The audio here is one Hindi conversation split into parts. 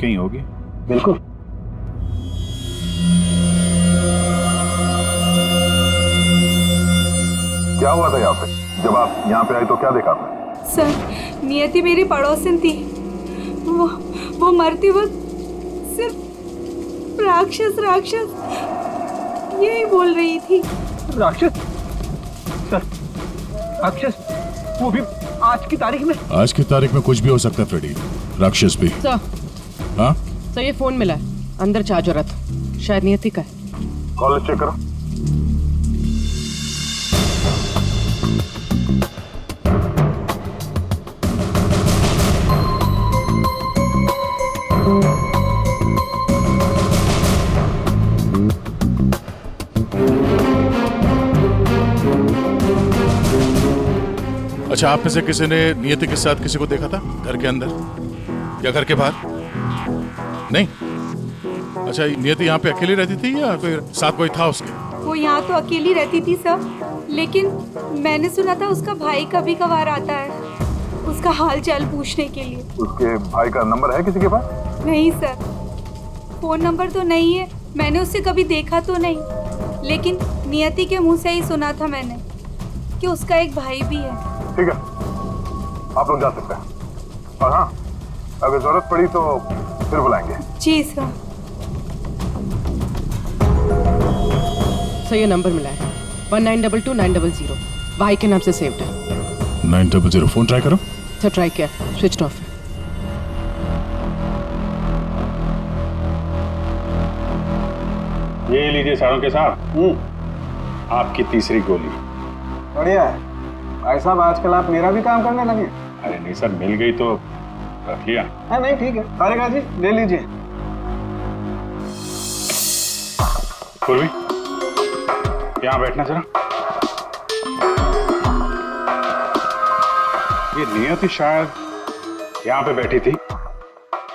कहीं होगी। बिल्कुल। क्या हुआ था यहाँ पे? जब आप यहाँ पे आए तो क्या देखा आपने? सर, नियति मेरी पड़ोसन थी। वो मरती वक्त सिर्फ राक्षस राक्षस यही बोल रही थी। राक्षस? सर, राक्षस? वो भी आज की तारीख में? आज की तारीख में कुछ भी हो सकता है फ्रेडी, राक्षस भी। सर, हाँ सर ये फोन मिला है, अंदर चार्ज हो रहा था, शायद नियति का है। कॉल चेक करो। अच्छा, आप में से किसी ने नियति के साथ किसी को देखा था घर के अंदर या घर के बाहर? नहीं। अच्छा, नियति यहाँ पे अकेली रहती थी या फिर साथ कोई था उसके? वो यहाँ तो अकेली रहती थी सर, लेकिन मैंने सुना था उसका भाई कभी कभार आता है उसका हाल चाल पूछने के लिए। उसके भाई का नंबर है किसी के पास? नहीं सर, फोन नंबर तो नहीं है, मैंने उससे कभी देखा तो नहीं, लेकिन नियति के मुंह से ही सुना था मैंने कि उसका एक भाई भी है। ठीक है, आप लोग जा सकते हैं। और हाँ, अगर जरूरत पड़ी तो फिर बुलाएंगे। जी सर। सर ये नंबर मिला है 1922-900, भाई के नाम से सेव्ड है। 900 फोन ट्राई करो। सर ट्राई किया, स्विच ऑफ है। ये लीजिए सारों के साथ आपकी तीसरी गोली। बढ़िया है भाई साहब, आजकल आप मेरा भी काम करने लगे। अरे नहीं सर, मिल गई तो रख लिया। हाँ नहीं ठीक है, तारिका जी ले लीजिए। पूर्वी, यहाँ बैठना जरा। ये नियति शायद यहाँ पे बैठी थी,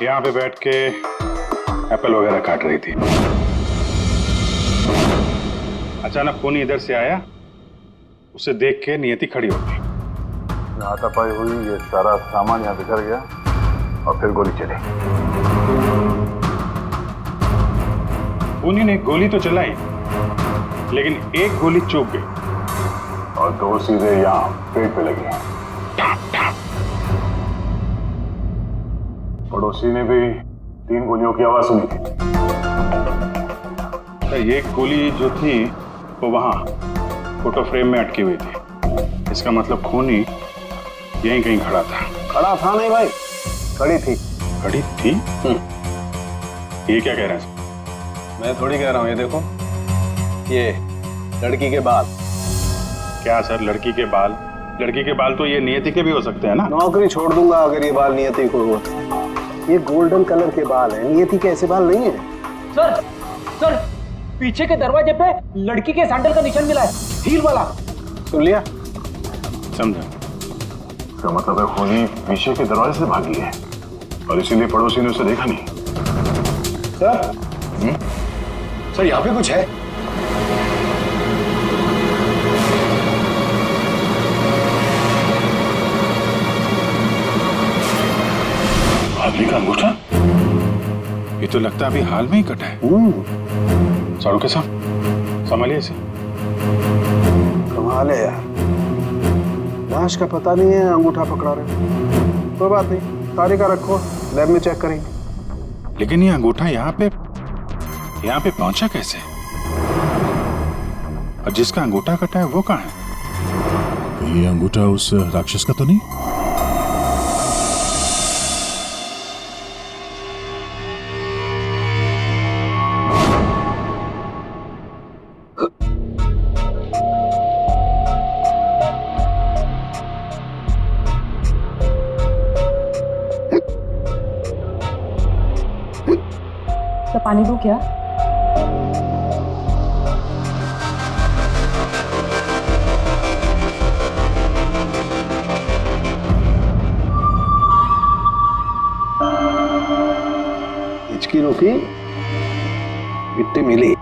यहाँ पे बैठ के एप्पल वगैरह काट रही थी। अचानक खूनी इधर से आया, उसे देख के नियति खड़ी हो गई। हाथापाई हुई, ये सारा सामान यहाँ बिखर गया और फिर गोली चली। खूनी ने गोली तो चलाई, लेकिन एक गोली चूक गई और दो सीधे यहाँ पेट पे लगी। पड़ोसी ने भी 3 गोलियों की आवाज सुनी थी। तो ये गोली जो थी वो वहां फोटो फ्रेम में अटकी हुई थी। इसका मतलब खूनी यहीं कहीं खड़ा था। खड़ा था नहीं भाई, खड़ी थी। खड़ी थी? ये क्या कह रहे हैं? मैं थोड़ी कह रहा हूँ, ये देखो, ये लड़की के बाल। क्या सर, लड़की के बाल? लड़की के बाल तो ये नियति के भी हो सकते हैं ना। नौकरी छोड़ दूंगा अगर ये बाल नियति को हो तो। ये गोल्डन कलर के बाल है, नियति के ऐसे बाल नहीं है। सर, सर पीछे के दरवाजे पे लड़की के सैंडल का निशान मिला है, हील वाला। सुन लिया? समझा। इसका मतलब है खूनी पीछे के दरवाजे से भागी है और इसीलिए पड़ोसी ने उसे देखा नहीं। सर, सर यहाँ पे कुछ है। आदमी का अंगूठा? ये तो लगता है अभी हाल में ही कटा है। सारू के साथ संभालिए इसे। कमाल है यार, लाश का पता नहीं है, अंगूठा पकड़ा रहे। कोई बात नहीं, तारिका रखो, लैब में चेक करेंगे। लेकिन ये अंगूठा यहाँ पे पहुंचा कैसे? और जिसका अंगूठा कटा है वो कहाँ है? ये अंगूठा उस राक्षस का तो नहीं? तो पानी दो क्या? हिचकी रोकी, मिट्टी मिली।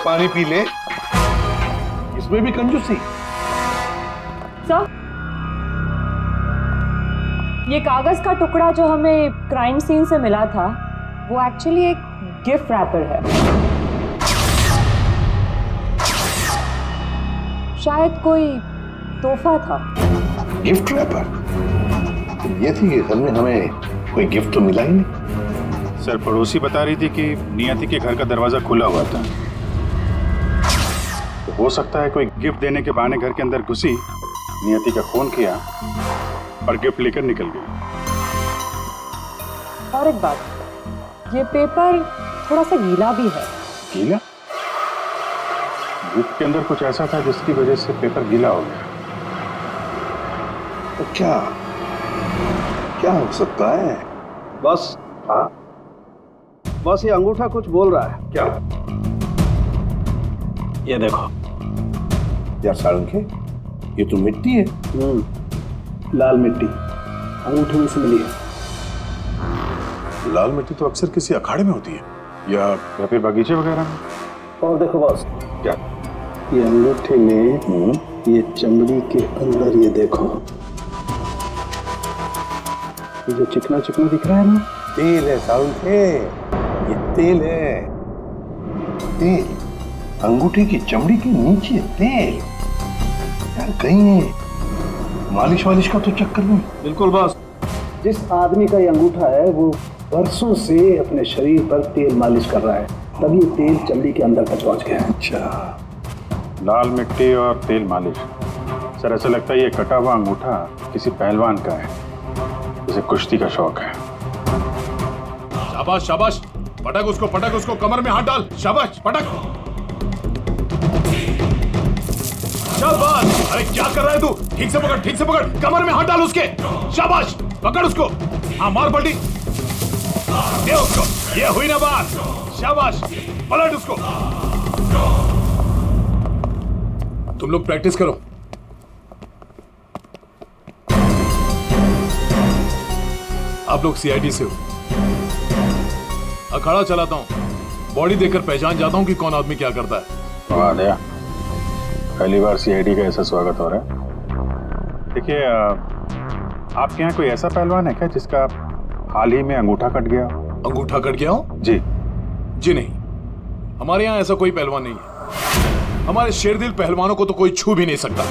पानी पी ले। इसमें भी कंजूसी। सर, ये कागज का टुकड़ा जो हमें क्राइम सीन से मिला था वो एक्चुअली एक गिफ्ट रैपर है। शायद कोई तोहफा था। Gift wrapper? ये थी कि घर में हमें कोई गिफ्ट तो मिला ही नहीं। सर, पड़ोसी बता रही थी कि नियति के घर का दरवाजा खुला हुआ था, तो हो सकता है कोई गिफ्ट देने के बहाने घर के अंदर घुसी, नियति का फोन किया और गिफ्ट लेकर निकल गई। और एक बात, ये पेपर थोड़ा सा गीला भी है। गीला? गिफ्ट के अंदर कुछ ऐसा था जिसकी वजह से पेपर गीला हो गया। तो क्या क्या हो सकता है? बस हाँ? बस ये अंगूठा कुछ बोल रहा है। क्या? ये देखो। यार सारंगे, ये तो मिट्टी है। लाल मिट्टी अंगूठे में से मिली है। लाल मिट्टी तो अक्सर किसी अखाड़े में होती है या फिर बगीचे वगैरह में। और देखो बॉस, क्या? ये अंगूठे में ये चमड़ी के अंदर ये देखो, ये जो चिकना चिकना दिख रहा है ना, तेल है सारंगे, ये तेल है। तेल अंगूठे की चमड़ी के नीचे तेल। यार कहीं मालिश वालिश का तो चक्कर नहीं? बिल्कुल बॉस। जिस आदमी का ये अंगूठा है वो बरसों से अपने शरीर पर तेल मालिश कर रहा है, तभी ये तेल चमड़ी के अंदर तक पहुंच गया। अच्छा, लाल मिट्टी और तेल मालिश। सर, ऐसा लगता है ये कटा हुआ अंगूठा किसी पहलवान का है, जिसे कुश्ती का शौक है। शाबाश शाबाश, पटक उसको, कमर में हाथ डाल। शाबाश, पटक। शाबाश। अरे क्या कर रहा है तू? ठीक से पकड़, कमर में हाथ डाल उसके। शाबाश, पकड़ उसको। हाँ, मार पलटी, दे उसको। ये हुई ना बात। शाबाश, पलट उसको। तुम लोग प्रैक्टिस करो। आप लोग सीआईडी से हो। अखाड़ा चलाता हूं, बॉडी देखकर पहचान जाता हूं कि कौन आदमी क्या करता है। वाह दया, पहली बार सीआईडी का ऐसा स्वागत हो रहा है। देखिए, आपके यहाँ कोई ऐसा पहलवान है क्या जिसका हाल ही में अंगूठा कट गया? अंगूठा कट गया हो? जी नहीं, हमारे यहाँ ऐसा कोई पहलवान नहीं है। हमारे शेरदिल पहलवानों को तो कोई छू भी नहीं सकता।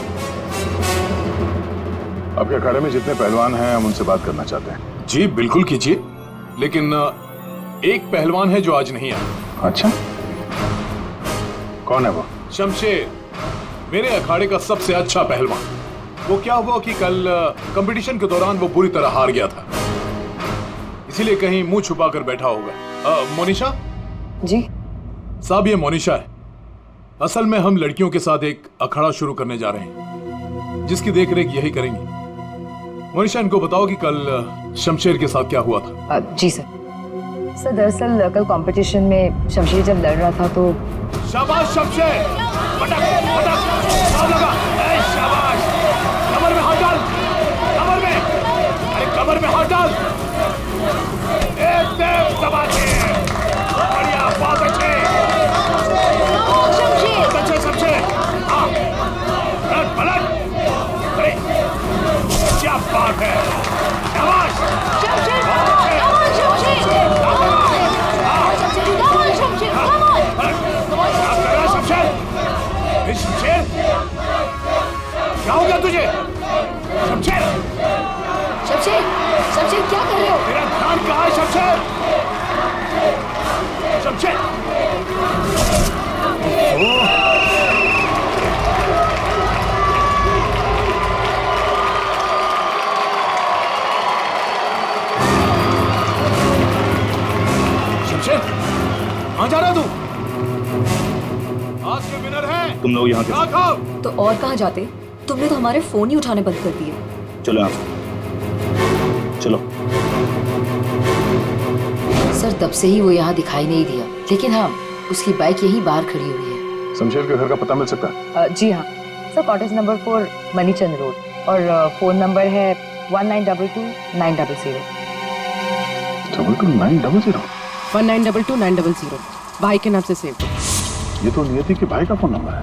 आपके अखाड़े में जितने पहलवान हैं हम उनसे बात करना चाहते हैं। जी बिल्कुल कीजिए, लेकिन एक पहलवान है जो आज नहीं आया। अच्छा, कौन है वो? शमशेर, मेरे अखाड़े का सबसे अच्छा पहलवान। वो क्या हुआ कि कल कंपटीशन के दौरान वो बुरी तरह हार गया था, इसीलिए कहीं मुंह छुपा कर बैठा होगा। मोनिशा जी साहब, ये मोनिशा है। असल में हम लड़कियों के साथ एक अखाड़ा शुरू करने जा रहे हैं, जिसकी देखरेख यही करेंगी। मोनिशा, इनको बताओ कि कल शमशेर के साथ क्या हुआ था। जी सर। दरअसल कल कंपटीशन में शमशेर जब लड़ रहा था तो। शाबाश शमशेर, पटक पटक, साफ लगा। ए, शाबाश, कमर में हाथ डाल, कमर में, अरे कमर में हाथ डाल। एकदम दबाके, बढ़िया, बहुत अच्छे शमशेर। हाँ, पलट पलट, अरे क्या बात है। शाबाश शमशेर, क्या हो गया तुझे? शमशेर, क्या कर रहे हो? तेरा ध्यान कहाँ है शमशेर? शमशेर, शमशेर, कहाँ जा रहा तू? आज के विनर है तुम लोग यहाँ खाओ। तो और कहाँ जाते? तुमने तो हमारे फोन ही उठाने बंद कर दिए। चलो यहाँ से, चलो। सर, तब से ही वो यहाँ दिखाई नहीं दिया, लेकिन हाँ, उसकी बाइक यहीं बाहर खड़ी हुई है। शमशेर के घर का पता मिल सकता है? जी हाँ सर, कॉटेज नंबर 4 मनीचंद रोड, और फोन नंबर है 1922-900। 22-900? 1922-900 भाई के नाम से सेव। ये तो नियति के भाई का फोन नंबर है।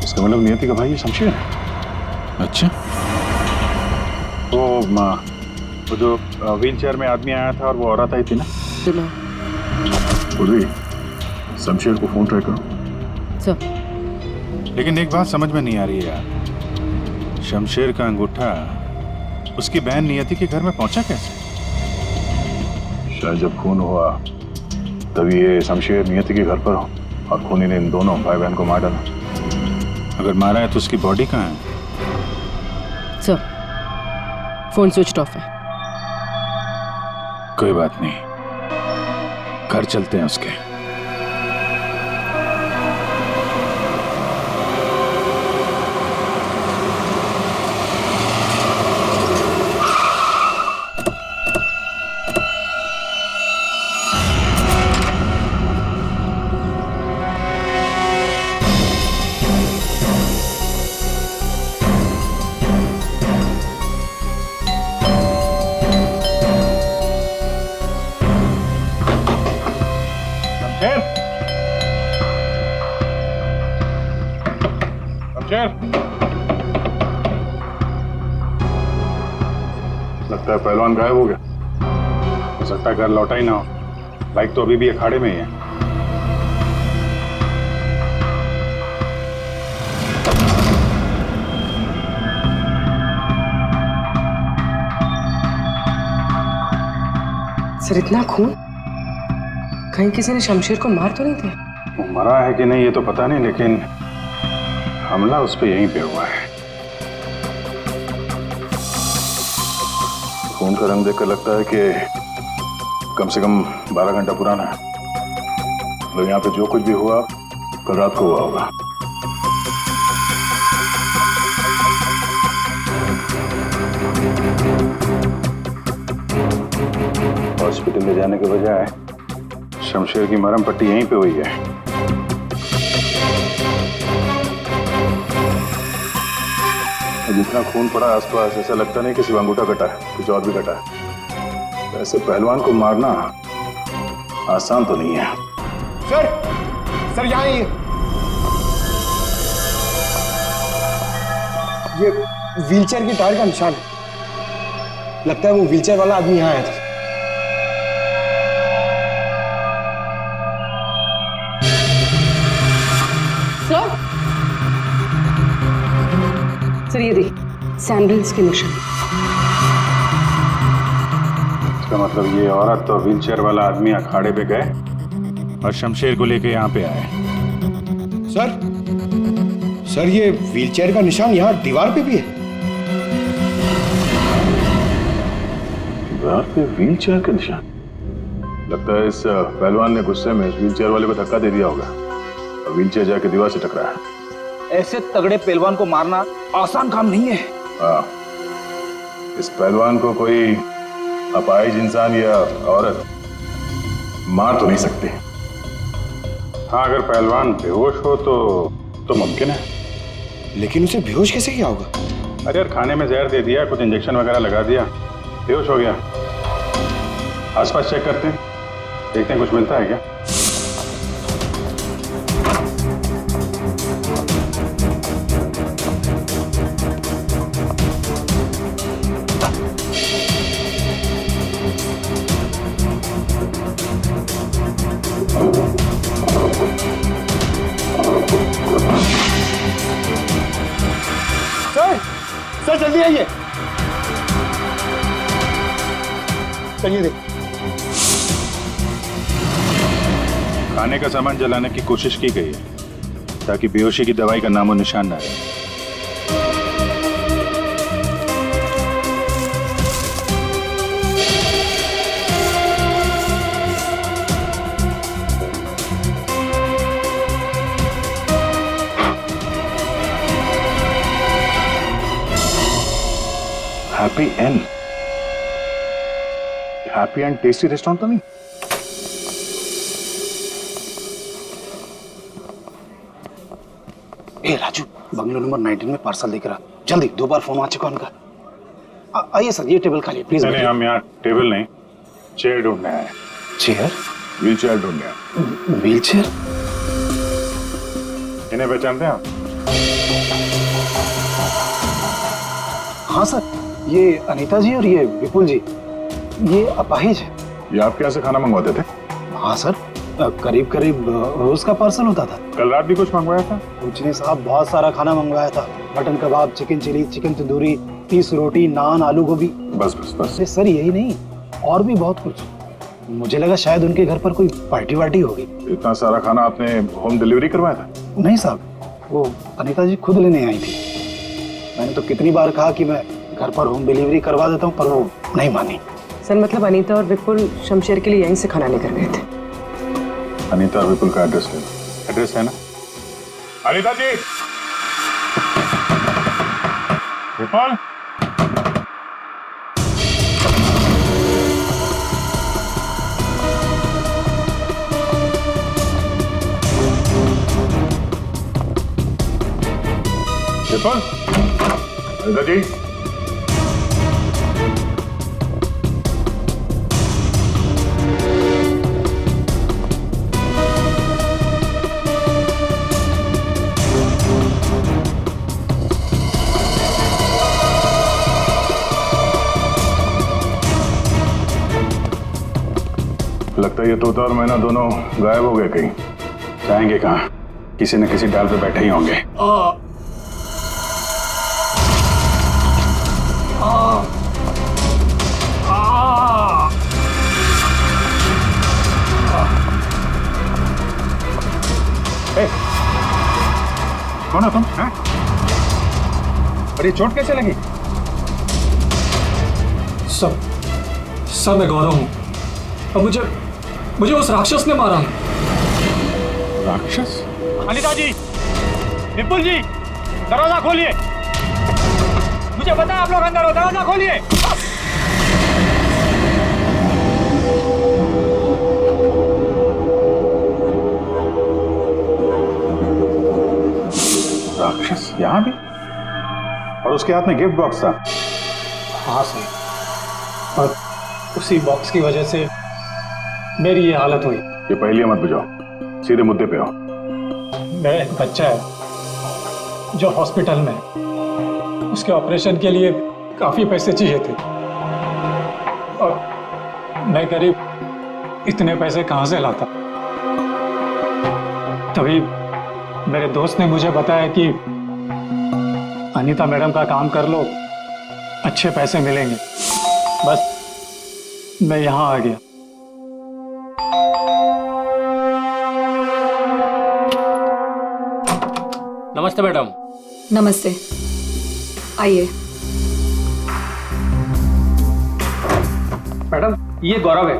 इसका मतलब नियति का भाई ये शमशेर है। अच्छा, वो जो व्हील चेयर में आदमी आया था और वो औरत आई थी ना, पूर्वी शमशेर को फोन ट्राई करो। सर लेकिन एक बात समझ में नहीं आ रही है यार, शमशेर का अंगूठा उसकी बहन नियति के घर में पहुंचा कैसे? शायद जब खून हुआ तभी ये शमशेर नियति के घर पर हो और खूनी ने इन दोनों भाई बहन को मार डाला। अगर मारा है तो उसकी बॉडी कहाँ है? सर फोन स्विच ऑफ है। कोई बात नहीं, घर चलते हैं उसके। लगता है पहलवान गायब हो गया। हो सकता है घर लौटा ही ना हो। बाइक तो अभी भी अखाड़े में ही है। सर इतना खून, कहीं किसी ने शमशेर को मार तो नहीं दिया? वो मरा है कि नहीं ये तो पता नहीं, लेकिन हमला उस पर यहीं पे हुआ है। खून का रंग देखकर लगता है कि कम से कम 12 घंटा पुराना है। मतलब यहाँ पे जो कुछ भी हुआ कल रात को हुआ होगा। हॉस्पिटल ले जाने के बजाय शमशेर की मरहम पट्टी यहीं पे हुई है। जितना खून पड़ा आसपास ऐसा लगता नहीं कि सिर्फ अंगूठा कटा है, कुछ और भी कटा है। वैसे पहलवान को मारना आसान तो नहीं है। सर यहाँ ये व्हीलचेयर की टायर का निशान है। लगता है वो व्हीलचेयर वाला आदमी यहाँ आया था। सर ये देखिए सैंडल्स के निशान। इसका मतलब ये औरत और व्हीलचेयर वाला आदमी अखाड़े पे गए और शमशेर को लेके यहाँ पे आए। सर ये व्हीलचेयर का निशान यहाँ दीवार पे भी है। दीवार पे व्हीलचेयर का निशान? लगता है इस पहलवान ने गुस्से में इस व्हीलचेयर वाले को धक्का दे दिया होगा और व्हीलचेयर जाके दीवार से टकराया। ऐसे तगड़े पहलवान को मारना आसान काम नहीं है। हाँ, इस पहलवान को कोई अपाहिज इंसान या औरत मार तो नहीं सकती। हाँ, अगर पहलवान बेहोश हो तो मुमकिन है। लेकिन उसे बेहोश कैसे किया होगा? अरे यार, खाने में जहर दे दिया, कुछ इंजेक्शन वगैरह लगा दिया, बेहोश हो गया। आसपास चेक करते हैं, देखते हैं कुछ मिलता है क्या। सर जल्दी आइए। सर ये देख। खाने का सामान जलाने की कोशिश की गई है ताकि बेहोशी की दवाई का नामो निशान ना रहे। हैप्पी एंड टेस्टी रेस्टोरेंट तो नहीं? ए राजू, बंगलो नंबर 19 में पार्सल देकर आ। जल्दी, 2 बार फोन आ चुका उनका। आइए सर, ये टेबल खाली प्लीज। नहीं, हम यहाँ टेबल नहीं, चेयर ढूंढने आए। चेयर? व्हील चेयर ढूंढने आए। Wheel chair? इन्हें पहचानते हैं आप? हाँ सर, ये अनीता जी और ये विपुल जी, ये अपाहिज है। ये आपके यहाँ से खाना मंगवाते थे? हाँ सर, करीब करीब रोज का पार्सल होता था। कल रात भी कुछ मंगवाया था? कुछ नहीं साहब, बहुत सारा खाना मंगवाया था। मटन कबाब, चिकन चिली, चिकन तंदूरी, 30 रोटी, नान, आलू गोभी। बस बस बस। अरे सर यही नहीं, और भी बहुत कुछ। मुझे लगा शायद उनके घर पर कोई पार्टी वार्टी होगी। इतना सारा खाना आपने होम डिलीवरी करवाया था? नहीं साहब, वो अनीता जी खुद लेने आई थी। मैंने तो कितनी बार कहा कि मैं घर पर होम डिलीवरी करवा देता हूँ, पर वो नहीं मानी। सर मतलब अनीता और विपुल शमशेर के लिए यहीं से खाना लेकर गए थे। अनीता और विपुल का एड्रेस ले लो। एड्रेस है ना? अनीता जी, विपुल, विपुल, अनीता जी। लगता है ये तोता और मैना दोनों गायब हो गए कहीं। जाएंगे कहाँ? किसी न किसी डाल पे बैठे ही होंगे। कौन हो तुम? और ये चोट कैसे लगी? सर मैं गौरव हूँ और मुझे उस राक्षस ने मारा। राक्षस? अनीता जी, विपुल जी, दरवाजा खोलिए। मुझे पता है आप लोग अंदर हो, दरवाजा खोलिए। राक्षस यहाँ भी? और उसके हाथ में गिफ्ट बॉक्स था? हाँ सर, और उसी बॉक्स की वजह से मेरी ये हालत हुई। ये पहले मत बुझाओ, सीधे मुद्दे पे आओ। मेरा एक बच्चा है जो हॉस्पिटल में है। उसके ऑपरेशन के लिए काफी पैसे चाहिए थे और मैं गरीब इतने पैसे कहाँ से लाता। तभी मेरे दोस्त ने मुझे बताया कि अनीता मैडम का काम कर लो, अच्छे पैसे मिलेंगे। बस मैं यहाँ आ गया। नमस्ते मैडम। नमस्ते, आइए। मैडम ये गौरव है,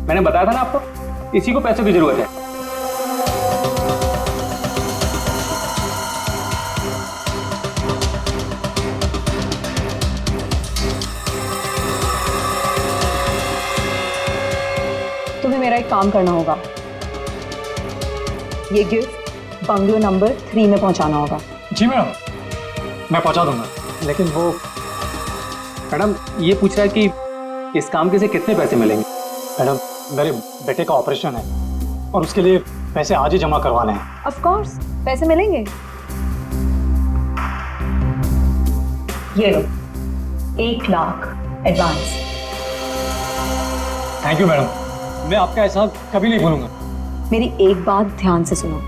मैंने बताया था ना आपको, इसी को पैसों की जरूरत है। तुम्हें मेरा एक काम करना होगा। ये गिफ्ट बंगलो नंबर 3 में पहुंचाना होगा। जी मैडम, मैं पहुंचा दूंगा। लेकिन वो मैडम ये पूछ रहा है कि इस काम के से कितने पैसे मिलेंगे। मैडम मेरे बेटे का ऑपरेशन है और उसके लिए पैसे आज ही जमा करवाने हैं। ऑफ कोर्स पैसे मिलेंगे। ये लो 1 lakh advance. Thank you madam, मैं आपका एहसान कभी नहीं भूलूंगा। मेरी एक बात ध्यान से सुनो,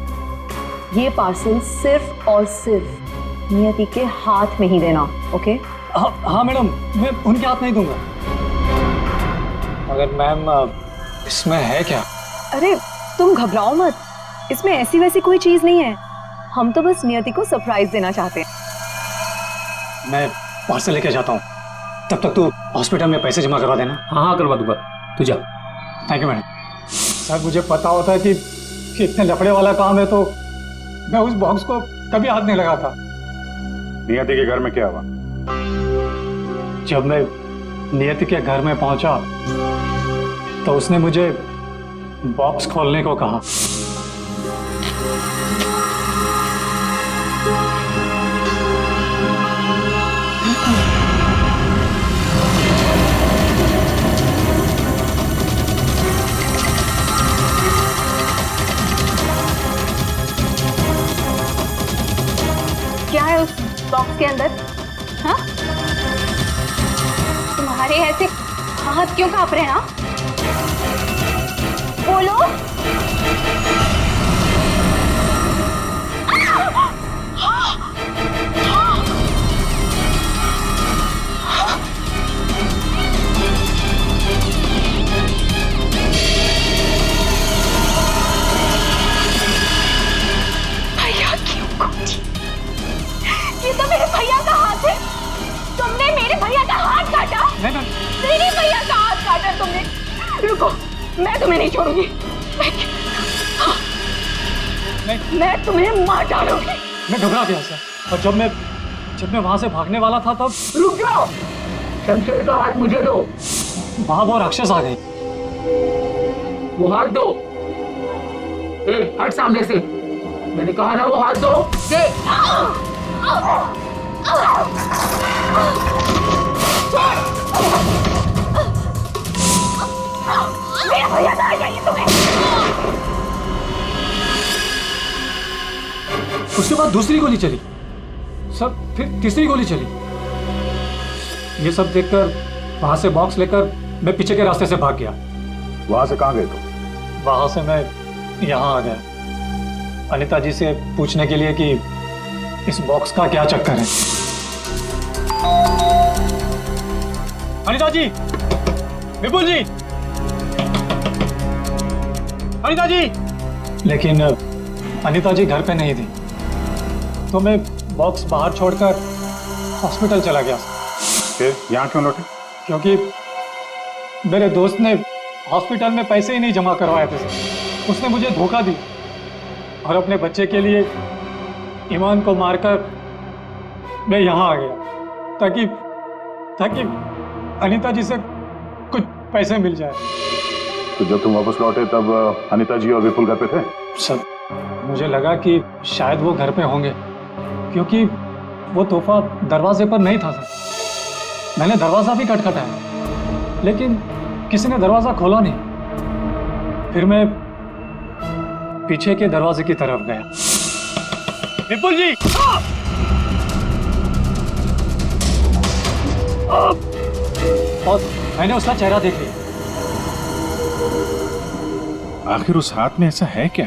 ये पार्सल सिर्फ और सिर्फ नियति के हाथ में ही देना, ओके? हाँ मैडम, मैं उनके हाथ नहीं दूंगा। मगर मैम इसमें है क्या? अरे तुम घबराओ मत, इसमें ऐसी वैसी कोई चीज नहीं है। हम तो बस नियति को सरप्राइज देना चाहते हैं। मैं पार्सल लेके जाता हूँ, तब तक तू हॉस्पिटल में पैसे जमा करवा देना। हाँ करवा दूंगा, तू जा। Thank you madam. सर मुझे पता होता है कि इतने लफड़े वाला काम है तो मैं उस बॉक्स को कभी हाथ नहीं लगाता। नियति के घर में क्या हुआ? जब मैं नियति के घर में पहुंचा तो उसने मुझे बॉक्स खोलने को कहा। बॉक्स के अंदर? हाँ? तुम्हारे ऐसे हाथ क्यों कांप रहे हैं? हाँ? बोलो। भैया क्यों कूदी? ये तो मेरे भैया का हाथ है। तुमने मेरे भैया का हाथ काटा? मेरे भैया का हाथ काटा तुमने। रुको, मैं तुम्हें नहीं छोड़ूंगी। मैं तुम्हें मार डालूंगी। मैं घबरा गया सर, और जब मैं वहां से भागने वाला था तब। रुक जाओ, शमशेर का हाथ मुझे दो। वहां वो राक्षस आ गई। वो हाथ दो। हट सामने से, मैंने कहा ना वो हाथ दो। दे। मेरा भैया कहाँ चाहिए तुम्हें? उसके बाद दूसरी गोली चली सर, फिर तीसरी गोली चली। ये सब देखकर वहां से बॉक्स लेकर मैं पीछे के रास्ते से भाग गया। वहां से कहाँ गए तुम? वहां से मैं यहाँ आ गया अनिता जी से पूछने के लिए कि इस बॉक्स का क्या चक्कर है। अनिता जी, विपुल जी, अनिता जी। लेकिन अनिता जी घर पे नहीं थी, तो मैं बॉक्स बाहर छोड़कर हॉस्पिटल चला गया। फिर यहाँ क्यों लौटे? क्योंकि मेरे दोस्त ने हॉस्पिटल में पैसे ही नहीं जमा करवाए थे सर। उसने मुझे धोखा दी और अपने बच्चे के लिए ईमान को मारकर मैं यहाँ आ गया ताकि अनीता जी से कुछ पैसे मिल जाए। तो जब तुम वापस लौटे तब अनीता जी और विपुल घर पे थे? सर, मुझे लगा कि शायद वो घर पे होंगे, क्योंकि वो तोहफा दरवाजे पर नहीं था सर। मैंने दरवाजा भी खटखटाया, लेकिन किसी ने दरवाजा खोला नहीं। फिर मैं पीछे के दरवाजे की तरफ गया। विपुल जी! और मैंने उसका चेहरा देख लिया। आखिर उस हाथ में ऐसा है क्या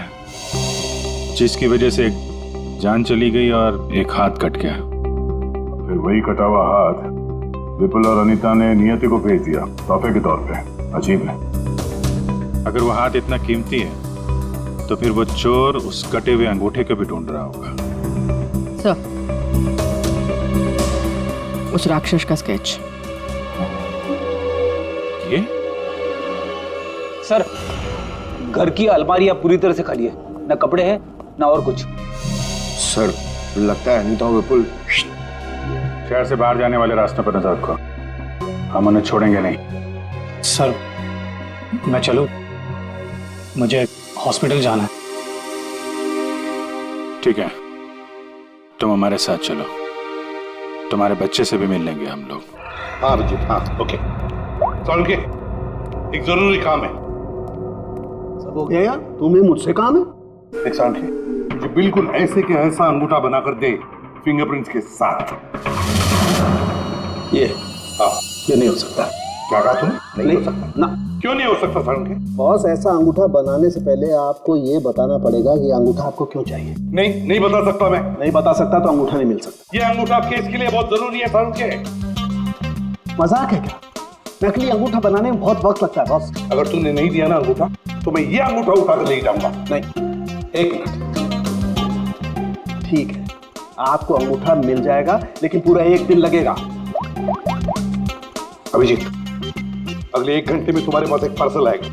जिसकी वजह से एक जान चली गई और एक हाथ कट गया? फिर वही कटा हुआ हाथ विपुल और अनीता ने नियति को भेज दिया तोहफे के तौर पे। अजीब है। अगर वो हाथ इतना कीमती है तो फिर वो चोर उस कटे हुए अंगूठे को भी ढूंढ रहा होगा। सर, उस राक्षस का स्केच। ये सर, घर की अलमारियां पूरी तरह से खाली है, ना कपड़े हैं ना और कुछ। सर, लगता है अनीता और विपुल शहर से बाहर जाने वाले रास्तों पर नजर रखो, हम उन्हें छोड़ेंगे नहीं। सर, मैं चलूं? मुझे हॉस्पिटल जाना है। ठीक है, तुम हमारे साथ चलो, तुम्हारे बच्चे से भी मिल लेंगे हम लोग। हाँ अभिजीत, हाँ ओके। सालुंके, एक जरूरी काम है। सब हो गया यार, तुम्हें मुझसे काम है? एक सालुंके, मुझे बिल्कुल ऐसे के ऐसा अंगूठा बनाकर दे फिंगरप्रिंट्स के साथ। ये हाँ, ये नहीं हो सकता। क्या कहा तुमने? नहीं हो सकता ना। क्यों नहीं हो सकता सालुंके? बॉस, ऐसा अंगूठा बनाने से पहले आपको ये बताना पड़ेगा कि अंगूठा आपको क्यों चाहिए। नहीं बता सकता मैं। नहीं बता सकता तो अंगूठा नहीं मिल सकता। ये अंगूठा केस के लिए बहुत जरूरी है सालुंके। मजाक है क्या? नकली अंगूठा बनाने में बहुत वक्त लगता है बॉस। अगर तूने नहीं दिया ना अंगूठा तो मैं ये अंगूठा उठा कर ले जाऊंगा। नहीं, एक मिनट। ठीक है, आपको अंगूठा मिल जाएगा, लेकिन पूरा 1 दिन लगेगा। अभिजीत, अगले 1 घंटे में तुम्हारे पास एक पार्सल आएगा।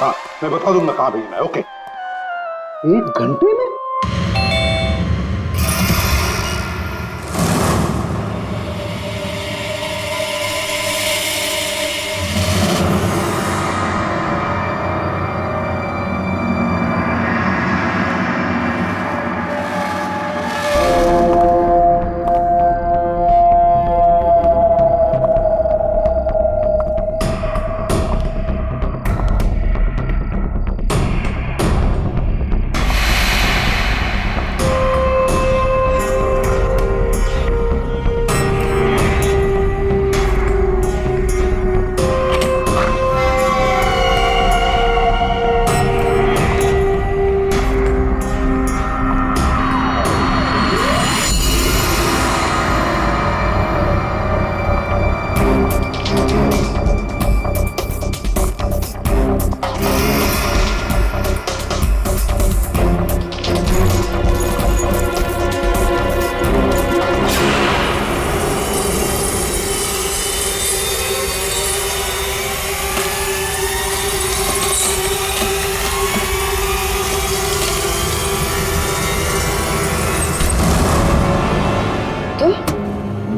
हाँ, मैं बता दूंगा कहाँ भेजना है। ओके? 1 घंटे में?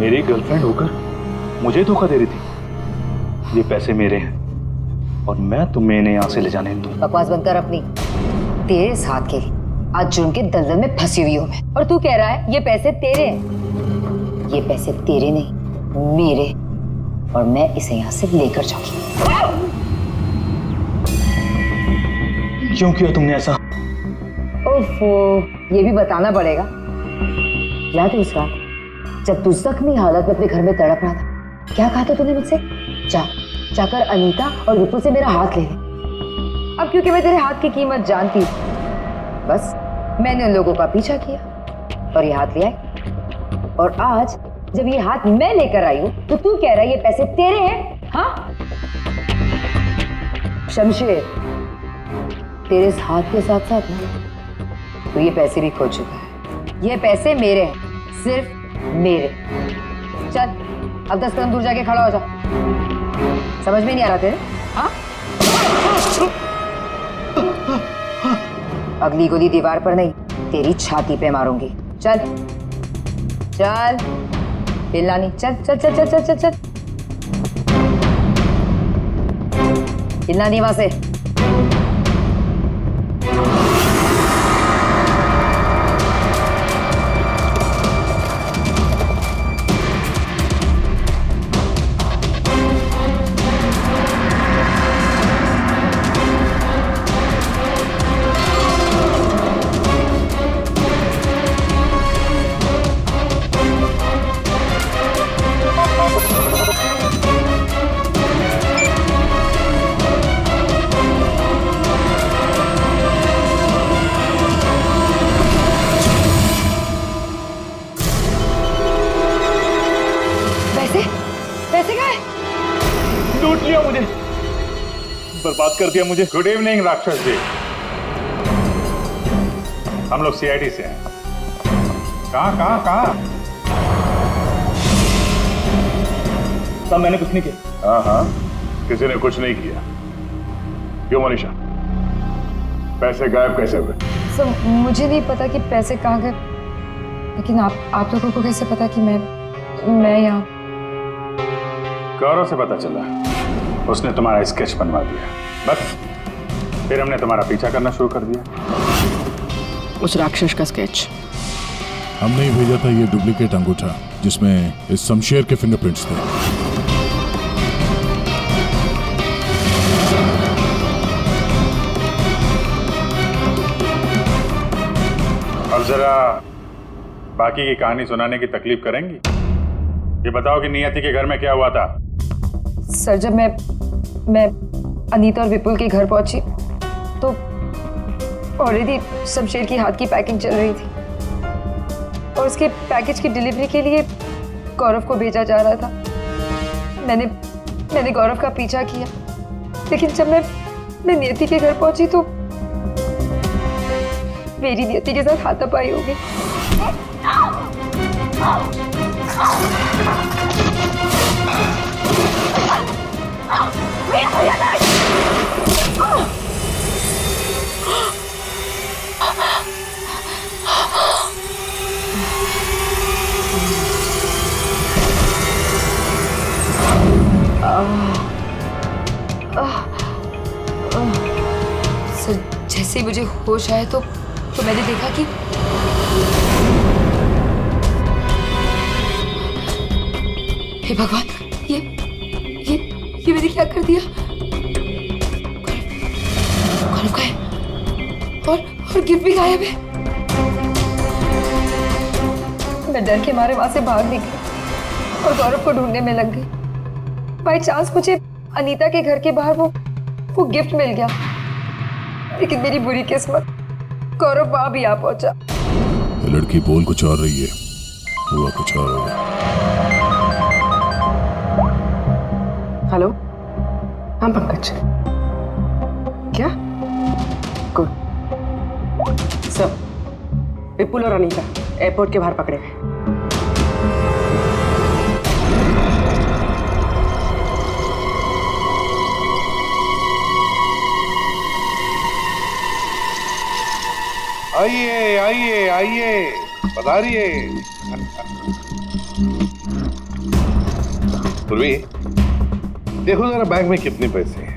मेरी गर्लफ्रेंड होकर मुझे धोखा दे रही थी। ये पैसे मेरे हैं और मैं तुम्हें इन्हें यहाँ से ले जाने दूँ। बकवास बंद कर अपनी। तेरे साथ के लिए आज जुर्म के दलदल में फंसी हुई हूँ मैं, और तू कह रहा है ये पैसे तेरे हैं। ये पैसे तेरे नहीं, मेरे, और मैं इसे यहाँ से लेकर जाऊंगी। क्यों किया तुमने ऐसा? ओफो, ये भी बताना पड़ेगा। याद है उस रात जब तू जख्मी हालत में अपने घर में तड़प रहा था, क्या कहा था तूने मुझसे? जाकर अनीता और विपुल से मेरा हाथ ले ले। अब क्योंकि मैं तेरे हाथ की कीमत जानती हूँ, बस मैंने उन लोगों का पीछा किया और ये हाथ ले आई। और आज जब ये हाथ मैं लेकर आई हूँ तो तू कह रहा है ये पैसे तेरे हैं? हाँ शमशेर, तेरे इस हाथ के साथ साथ ना तो ये पैसे भी खो चुका है। ये पैसे मेरे हैं, सिर्फ मेरे। चल अब 10 कदम दूर जाके खड़ा हो जा। समझ में नहीं आ रहा तेरे? हाँ, अगली गोली दीवार पर नहीं, तेरी छाती पे मारूंगी। चल चल, हिलना नहीं। चल चल चल चल चल चल चल, हिलना नहीं वहां से। लूट लिया मुझे, बर्बाद कर दिया मुझे। गुड इवनिंग राक्षस जी, हम लोग सीआईडी से हैं। कहाँ? साहब मैंने कुछ नहीं किया। हाँ, किसी ने कुछ नहीं किया। क्यों मनीषा, पैसे गायब कैसे हुए? सर मुझे नहीं पता कि पैसे कहाँ गए, लेकिन आप लोगों को कैसे पता कि मैं यहाँ? गौरव से पता चला, उसने तुम्हारा स्केच बनवा दिया। बस फिर हमने तुम्हारा पीछा करना शुरू कर दिया। उस राक्षस का स्केच हमने ही भेजा था। ये डुप्लीकेट अंगूठा जिसमें इस शमशेर के फिंगरप्रिंट्स थे। अब जरा बाकी की कहानी सुनाने की तकलीफ करेंगी? ये बताओ कि नियति के घर में क्या हुआ था? सर जब मैं अनीता और विपुल के घर पहुंची तो ऑलरेडी शमशेर की हाथ की पैकिंग चल रही थी और उसके पैकेज की डिलीवरी के लिए गौरव को भेजा जा रहा था। मैंने गौरव का पीछा किया, लेकिन जब मैं नियति के घर पहुंची तो मेरी नियति के साथ हाथापाई हो गई। सर जैसे ही मुझे होश आया तो मैंने देखा कि हे भगवान, ये मैंने क्या कर दिया? गौरव का है और गिफ्ट भी गायब है। मैं डर के मारे वहां से भाग निकली और गौरव को ढूंढने में लग गई। बाई चांस मुझे अनीता के घर के बाहर वो गिफ्ट मिल गया, लेकिन मेरी बुरी किस्मत गौरव वहां भी आ पहुंचा। लड़की बोल कुछ और रही है, हुआ कुछ और होगा। हेलो, हाँ पंकज, क्या? गुड। सब विपुल और अनीता एयरपोर्ट के बाहर पकड़े गए। आइए आइए आइए, पधारिए। पूर्वी, देखो जरा बैग में कितने पैसे हैं।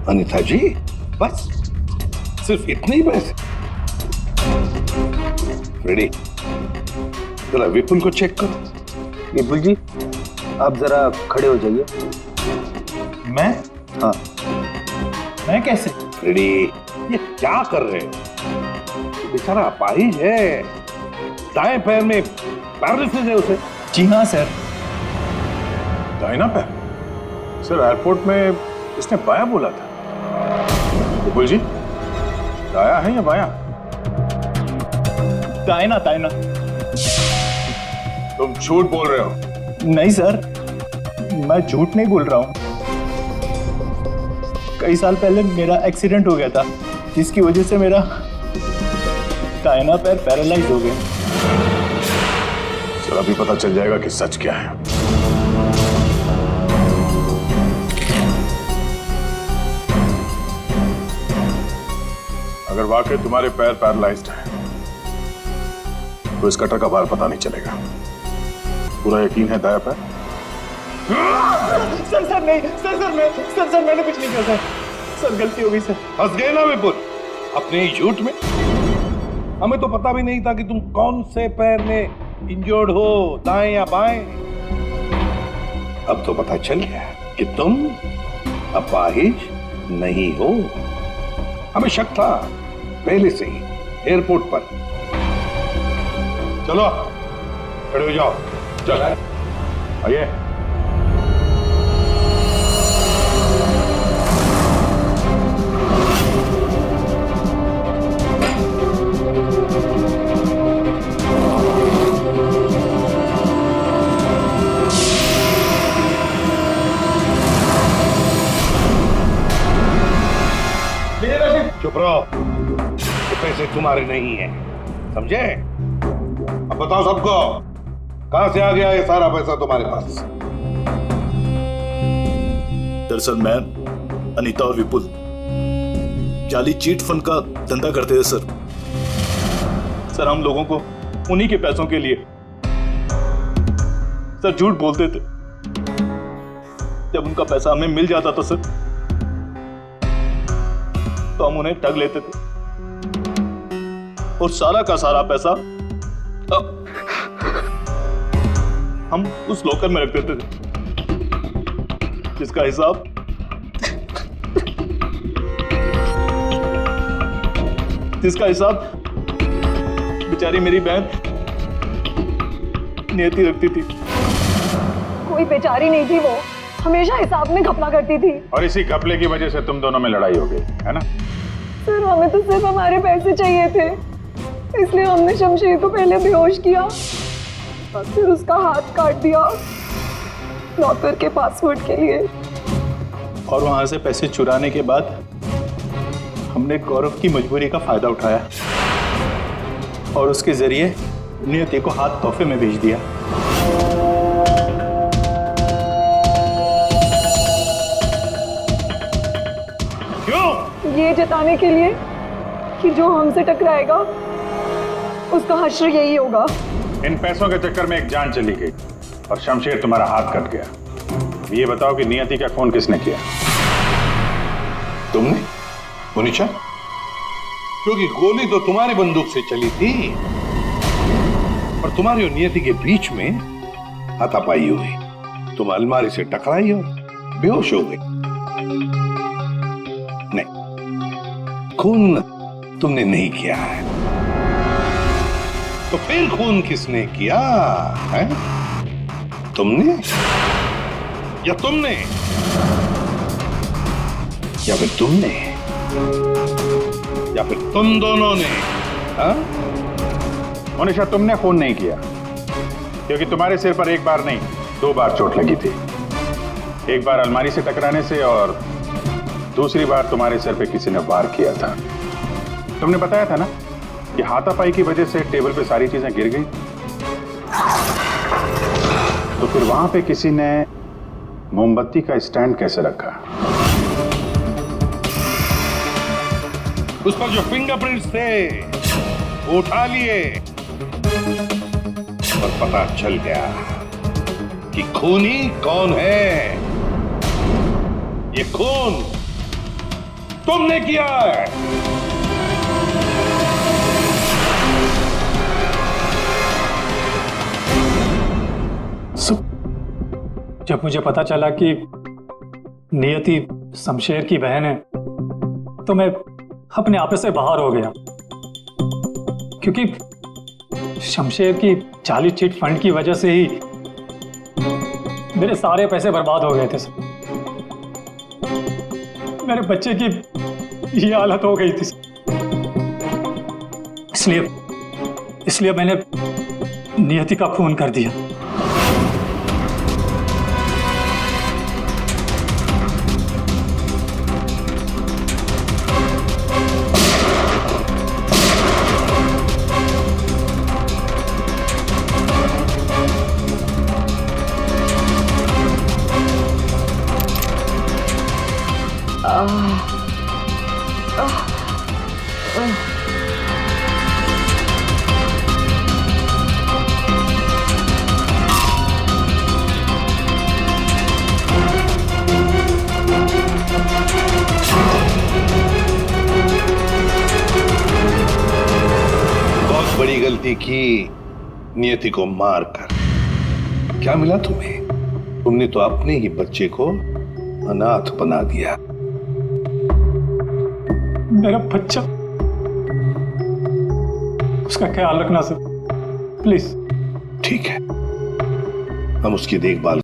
अनिता जी, बस सिर्फ इतने ही पैसे? रेडी, जरा विपुल को चेक करो। विपुल जी, आप जरा खड़े हो जाइए। मैं? हाँ। मैं कैसे? रेडी, ये क्या कर रहे हैं? बेचारा अपाहिज है, दाएं पैर में पैरालिसिस है उसे। जी हाँ सर। दाहिना पैर? सर एयरपोर्ट में इसने बाया बोला था। विपुल जी, दाया है या बाया? दाहिना दाहिना। तुम झूठ बोल रहे हो। नहीं सर, मैं झूठ नहीं बोल रहा हूँ। कई साल पहले मेरा एक्सीडेंट हो गया था, जिसकी वजह से मेरा दाहिना पैर पैरालाइज हो गया। सर अभी पता चल जाएगा कि सच क्या है। अगर वाकई तुम्हारे पैर पैरालाइज्ड हैं, तो इस कटर का बार पता नहीं चलेगा। पूरा यकीन है दाया पैर? सर नहीं, सर मैंने कुछ नहीं किया सर, गलती हो गई सर। फंस गए ना विपुल अपने ही झूठ में। हमें तो पता भी नहीं था कि तुम कौन से पैर में इंजर्ड हो, दाएं या बाएं। अब तो पता चल गया कि तुम अपाहिज नहीं हो। हमें शक था पहले से ही एयरपोर्ट पर। चलो खड़े हो जाओ। चल आइए। चुप रहो, ये पैसे तुम्हारे नहीं है, समझे? अब बताओ सबको, कहां से आ गया ये सारा पैसा तुम्हारे पास? दरअसल मैं, अनीता और विपुल जाली चीट फंड का धंधा करते थे सर। हम लोगों को उन्हीं के पैसों के लिए सर झूठ बोलते थे। जब उनका पैसा हमें मिल जाता था सर, तो हम उन्हें ठग लेते थे और सारा का सारा पैसा हम उस लॉकर में रख देते थे, जिसका हिसाब बेचारी मेरी बहन नियति रखती थी। कोई बेचारी नहीं थी, वो हमेशा हिसाब में घपला करती थी। और इसी घपले की वजह से तुम दोनों में लड़ाई हो गई, है ना? सर हमें तो सिर्फ हमारे पैसे चाहिए थे, इसलिए हमने शमशेर को पहले बेहोश किया और फिर उसका हाथ काट दिया लॉकर के पासवर्ड के लिए। और वहां से पैसे चुराने के बाद हमने गौरव की मजबूरी का फायदा उठाया और उसके जरिए नियति को हाथ तोहफे में भेज दिया। क्यों? ये जताने के लिए कि जो हमसे टकराएगा उसका हश्र यही होगा। इन पैसों के चक्कर में एक जान चली गई और शमशेर तुम्हारा हाथ कट गया। ये बताओ कि नियति का खून किसने किया? तुमने? मुनीशा? क्योंकि गोली तो तुम्हारी बंदूक से चली थी और तुम्हारी और नियति के बीच में हाथापाई हुई। तुम अलमारी से टकराई और बेहोश हो गई। नहीं, खून तुमने नहीं किया है। तो फिर खून किसने किया है? तुमने या तुमने या फिर तुमने या फिर तुम दोनों ने? मोनिशा, तुमने खून नहीं किया क्योंकि तुम्हारे सिर पर एक बार नहीं 2 बार चोट लगी थी। एक बार अलमारी से टकराने से और दूसरी बार तुम्हारे सिर पे किसी ने वार किया था। तुमने बताया था ना कि हाथापाई की वजह से टेबल पे सारी चीजें गिर गई। तो फिर वहां पे किसी ने मोमबत्ती का स्टैंड कैसे रखा? उस पर जो फिंगरप्रिंट्स थे वो उठा लिए और पता चल गया कि खूनी कौन है। ये खून तुमने किया है। जब मुझे पता चला कि नियति शमशेर की बहन है तो मैं अपने आप से बाहर हो गया, क्योंकि शमशेर की जाली चिट फंड की वजह से ही मेरे सारे पैसे बर्बाद हो गए थे। मेरे बच्चे की ये हालत हो गई थी। इसलिए मैंने नियति का खून कर दिया। बहुत बड़ी गलती की नियति को मारकर। क्या मिला तुम्हें? तुमने तो अपने ही बच्चे को अनाथ बना दिया। मेरा बच्चा, उसका ख्याल रखना सर, प्लीज। ठीक है, हम उसकी देखभाल